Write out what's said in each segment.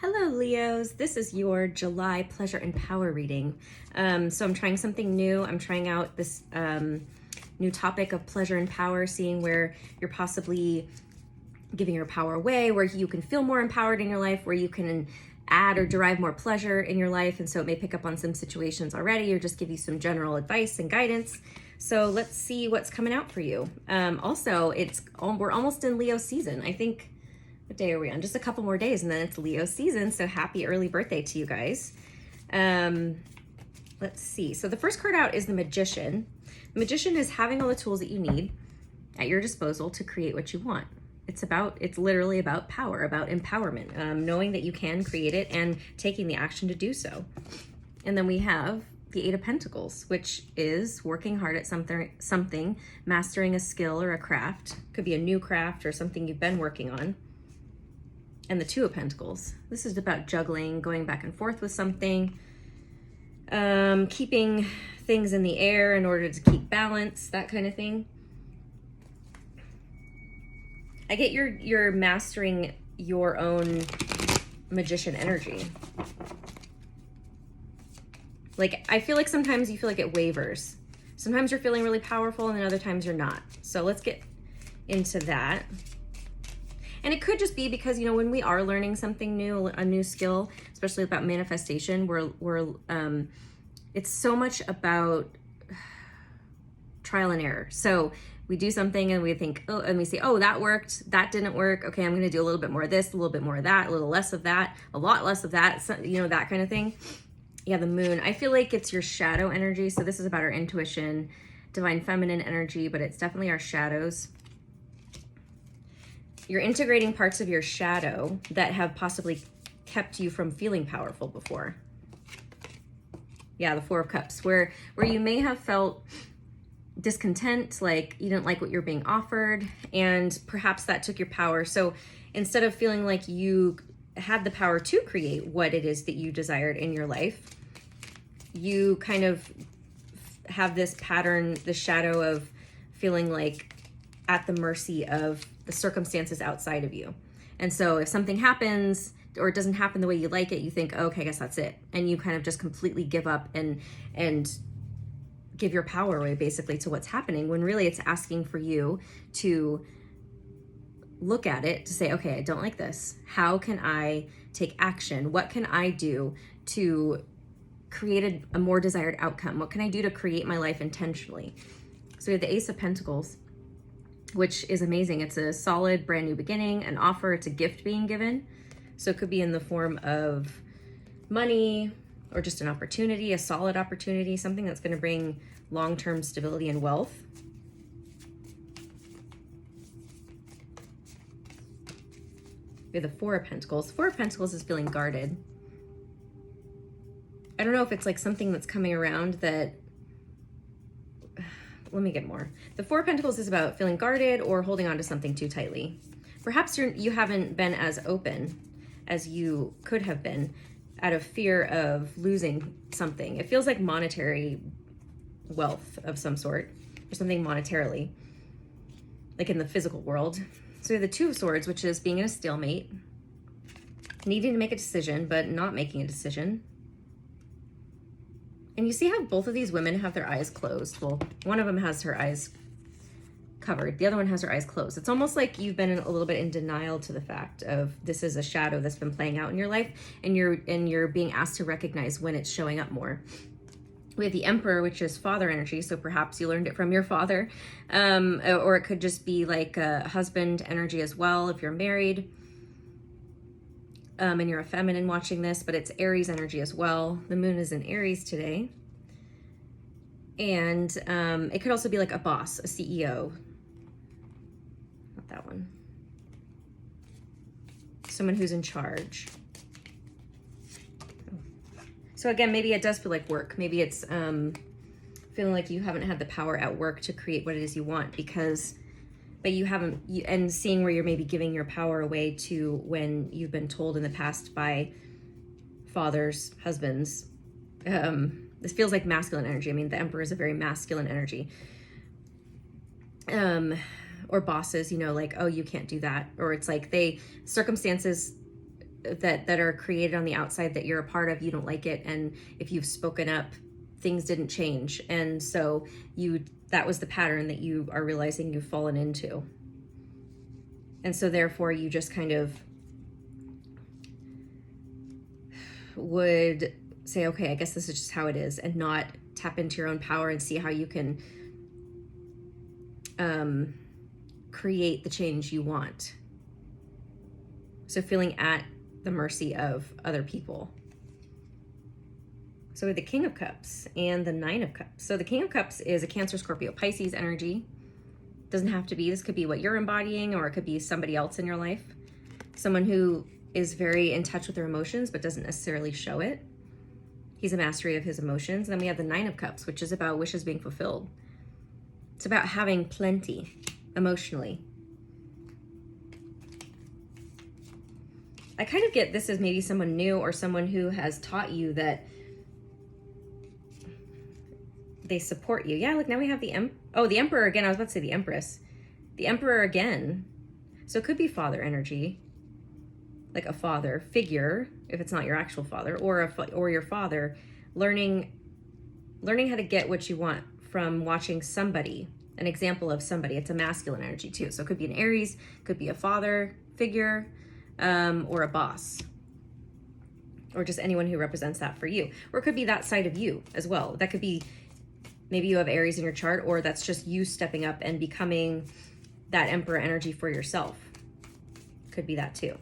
Hello, Leos. This is your July Pleasure and Power reading. So I'm trying something new. I'm trying out this new topic of pleasure and power, seeing where you're possibly giving your power away, where you can feel more empowered in your life, where you can add or derive more pleasure in your life. And so it may pick up on some situations already or just give you some general advice and guidance. So let's see what's coming out for you. Also, we're almost in Leo season. I think, what day are we on? Just a couple more days and then it's Leo season. So happy early birthday to you guys. Let's see. So the first card out is the Magician. The Magician is having all the tools that you need at your disposal to create what you want. It's literally about power, about empowerment, knowing that you can create it and taking the action to do so. And then we have the Eight of Pentacles, which is working hard at something, mastering a skill or a craft. Could be a new craft or something you've been working on. And the Two of Pentacles. This is about juggling, going back and forth with something, keeping things in the air in order to keep balance, that kind of thing. I get you're mastering your own magician energy. Like, I feel like sometimes you feel like it wavers. Sometimes you're feeling really powerful and then other times you're not. So let's get into that. And it could just be because, you know, when we are learning something new, a new skill, especially about manifestation, it's so much about trial and error. So we do something and we think, oh, and we say, oh, that worked, that didn't work. Okay, I'm going to do a little bit more of this, a little bit more of that, a little less of that, a lot less of that, so, you know, that kind of thing. Yeah, the Moon. I feel like it's your shadow energy. So this is about our intuition, divine feminine energy, but it's definitely our shadows. You're integrating parts of your shadow that have possibly kept you from feeling powerful before. Yeah, the Four of Cups, where you may have felt discontent, like you didn't like what you're being offered, and perhaps that took your power. So instead of feeling like you had the power to create what it is that you desired in your life, you kind of have this pattern, the shadow of feeling like at the mercy of the circumstances outside of you. And so if something happens or it doesn't happen the way you like it, you think, oh, okay, I guess that's it. And you kind of just completely give up and give your power away basically to what's happening, when really it's asking for you to look at it, to say, okay, I don't like this. How can I take action? What can I do to create a more desired outcome? What can I do to create my life intentionally? So we have the Ace of Pentacles, which is amazing. It's a solid brand new beginning, an offer, it's a gift being given. So it could be in the form of money or just an opportunity, a solid opportunity, something that's going to bring long-term stability and wealth. We have the Four of Pentacles. Four of Pentacles is feeling guarded. I don't know if it's like something that's coming around that, let me get more. The Four of Pentacles is about feeling guarded or holding on to something too tightly. Perhaps you haven't been as open as you could have been out of fear of losing something. It feels like monetary wealth of some sort, or something monetarily, like in the physical world. So we have the Two of Swords, which is being in a stalemate, needing to make a decision, but not making a decision. And you see how both of these women have their eyes closed. Well, one of them has her eyes covered. The other one has her eyes closed. It's almost like you've been a little bit in denial to the fact of this is a shadow that's been playing out in your life, and you're being asked to recognize when it's showing up more. We have the Emperor, which is father energy. So perhaps you learned it from your father, or it could just be like a husband energy as well if you're married. And you're a feminine watching this, but it's Aries energy as well. The Moon is in Aries today. And it could also be like a boss, a CEO. Not that one. Someone who's in charge. So again, maybe it does feel like work. Maybe it's feeling like you haven't had the power at work to create what it is you want but you haven't, and seeing where you're maybe giving your power away to when you've been told in the past by fathers, husbands. This feels like masculine energy. I mean, the Emperor is a very masculine energy. Or bosses, you know, like, oh, you can't do that. Or it's like circumstances that are created on the outside that you're a part of, you don't like it, and if you've spoken up, things didn't change, and so that was the pattern that you are realizing you've fallen into. And so therefore you just kind of would say, okay, I guess this is just how it is, and not tap into your own power and see how you can create the change you want. So feeling at the mercy of other people. So with the King of Cups and the Nine of Cups. So the King of Cups is a Cancer, Scorpio, Pisces energy. Doesn't have to be. This could be what you're embodying, or it could be somebody else in your life. Someone who is very in touch with their emotions but doesn't necessarily show it. He's a mastery of his emotions. And then we have the Nine of Cups, which is about wishes being fulfilled. It's about having plenty emotionally. I kind of get this as maybe someone new, or someone who has taught you that they support you. Yeah, look, now we have the Emperor again. I was about to say the Empress. The Emperor again. So it could be father energy, like a father figure, if it's not your actual father, or your father, learning how to get what you want from watching somebody, an example of somebody. It's a masculine energy too. So it could be an Aries, could be a father figure, or a boss, or just anyone who represents that for you. Or it could be that side of you as well. That could be, maybe you have Aries in your chart, or that's just you stepping up and becoming that Emperor energy for yourself. Could be that too.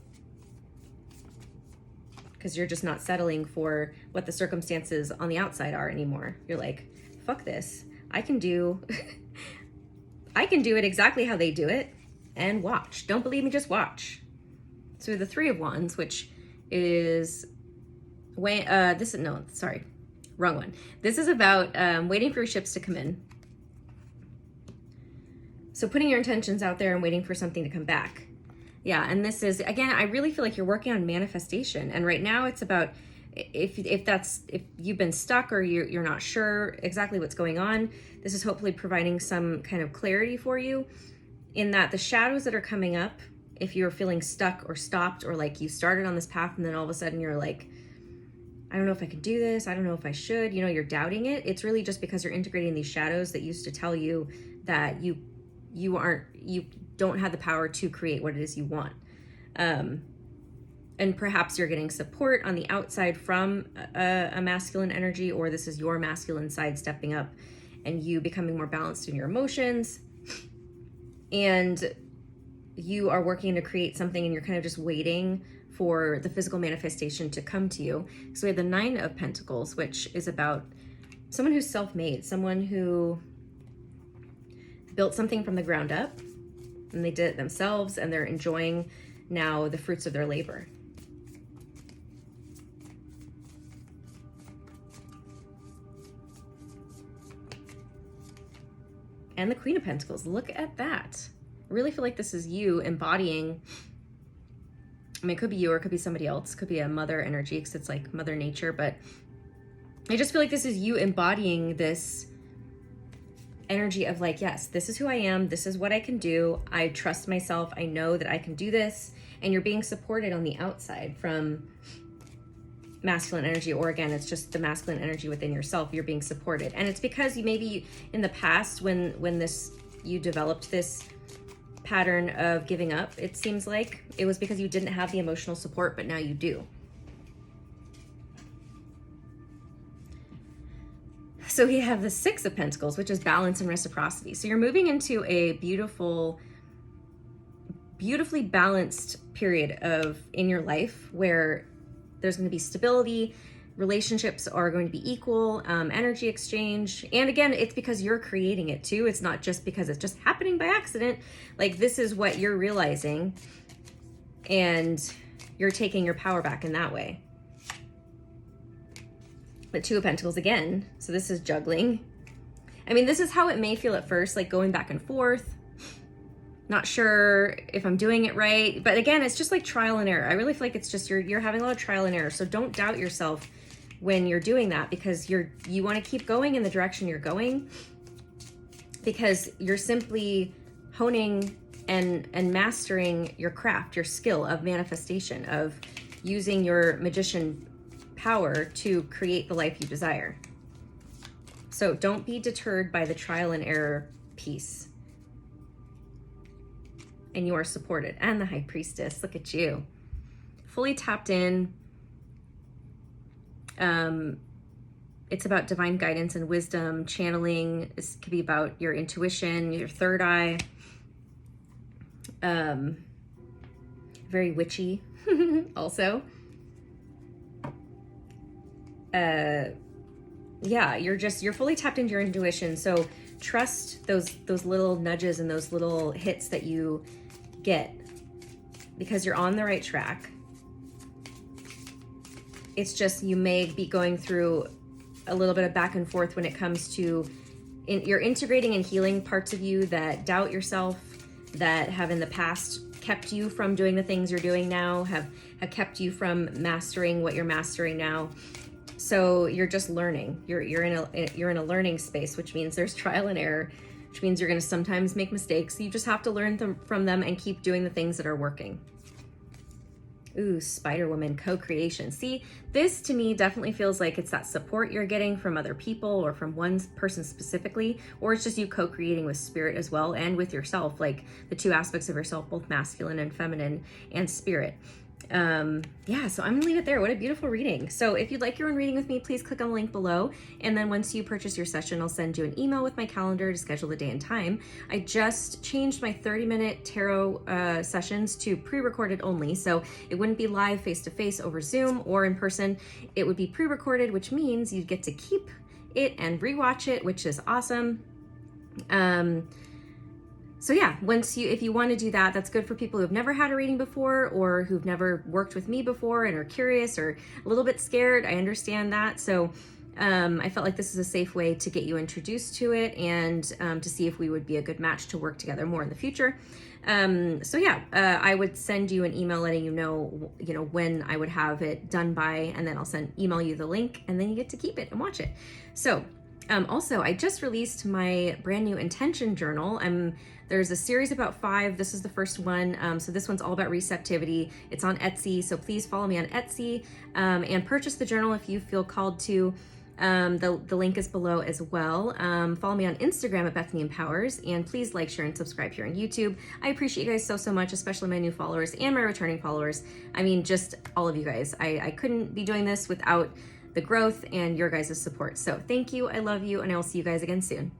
Because you're just not settling for what the circumstances on the outside are anymore. You're like, fuck this. I can do it exactly how they do it, and watch. Don't believe me, just watch. So the Three of Wands, which is wrong one. This is about waiting for your ships to come in. So putting your intentions out there and waiting for something to come back. Yeah, and this is, again, I really feel like you're working on manifestation. And right now it's about, if you've been stuck, or you're not sure exactly what's going on, this is hopefully providing some kind of clarity for you, in that the shadows that are coming up, if you're feeling stuck or stopped, or like you started on this path and then all of a sudden you're like, I don't know if I can do this, I don't know if I should, you're doubting it. It's really just because you're integrating these shadows that used to tell you that you don't have the power to create what it is you want. And perhaps you're getting support on the outside from a masculine energy, or this is your masculine side stepping up and you becoming more balanced in your emotions. And you are working to create something, and you're kind of just waiting for the physical manifestation to come to you. So we have the Nine of Pentacles, which is about someone who's self-made, someone who built something from the ground up, and they did it themselves, and they're enjoying now the fruits of their labor. And the Queen of Pentacles, look at that. I really feel like this is you embodying, it could be you, or it could be somebody else. It could be a mother energy, because it's like Mother Nature, but I just feel like this is you embodying this energy of like, yes, this is who I am, this is what I can do, I trust myself, I know that I can do this, and you're being supported on the outside from masculine energy, or again, it's just the masculine energy within yourself. You're being supported, and it's because you maybe in the past, when you developed this pattern of giving up, it seems like it was because you didn't have the emotional support, but now you do. So we have the Six of Pentacles, which is balance and reciprocity. So you're moving into a beautifully balanced period in your life, where there's going to be stability, relationships are going to be equal, energy exchange. And again, it's because you're creating it too. It's not just because it's just happening by accident. Like, this is what you're realizing, and you're taking your power back in that way. The Two of Pentacles again. So this is juggling. I mean, this is how it may feel at first, like going back and forth. Not sure if I'm doing it right. But again, it's just like trial and error. I really feel like it's just you're having a lot of trial and error. So don't doubt yourself when you're doing that, because you want to keep going in the direction you're going, because you're simply honing and mastering your craft, your skill of manifestation, of using your magician power to create the life you desire. So don't be deterred by the trial and error piece. And you are supported. And the High Priestess, look at you. Fully tapped in. It's about divine guidance and wisdom, channeling. This could be about your intuition, your third eye. Very witchy also. Yeah, you're fully tapped into your intuition. So trust those little nudges and those little hits that you get, because you're on the right track. It's just, you may be going through a little bit of back and forth when it comes to you're integrating and healing parts of you that doubt yourself, that have in the past kept you from doing the things you're doing now, have kept you from mastering what you're mastering now. So you're just learning. You're in a learning space, which means there's trial and error, which means you're going to sometimes make mistakes. You just have to learn from them and keep doing the things that are working. Ooh, Spider Woman, co-creation. See, this to me definitely feels like it's that support you're getting from other people or from one person specifically, or it's just you co-creating with spirit as well and with yourself, like the two aspects of yourself, both masculine and feminine and spirit. Yeah, so I'm gonna leave it there. What a beautiful reading. So if you'd like your own reading with me, please click on the link below. And then once you purchase your session, I'll send you an email with my calendar to schedule the day and time. I just changed my 30-minute tarot sessions to pre-recorded only. So it wouldn't be live face-to-face over Zoom or in person. It would be pre-recorded, which means you get to keep it and rewatch it, which is awesome. So yeah, if you want to do that, that's good for people who've never had a reading before or who've never worked with me before and are curious or a little bit scared. I understand that. So I felt like this is a safe way to get you introduced to it and to see if we would be a good match to work together more in the future. So yeah, I would send you an email letting you know when I would have it done by, and then I'll email you the link, and then you get to keep it and watch it. So also, I just released my brand new intention journal. There's a series about 5. This is the first one. So this one's all about receptivity. It's on Etsy. So please follow me on Etsy and purchase the journal if you feel called to. The link is below as well. Follow me on Instagram at Bethany Empowers, and please like, share, and subscribe here on YouTube. I appreciate you guys so much, especially my new followers and my returning followers. I mean, just all of you guys. I couldn't be doing this without the growth and your guys' support. So thank you. I love you, and I will see you guys again soon.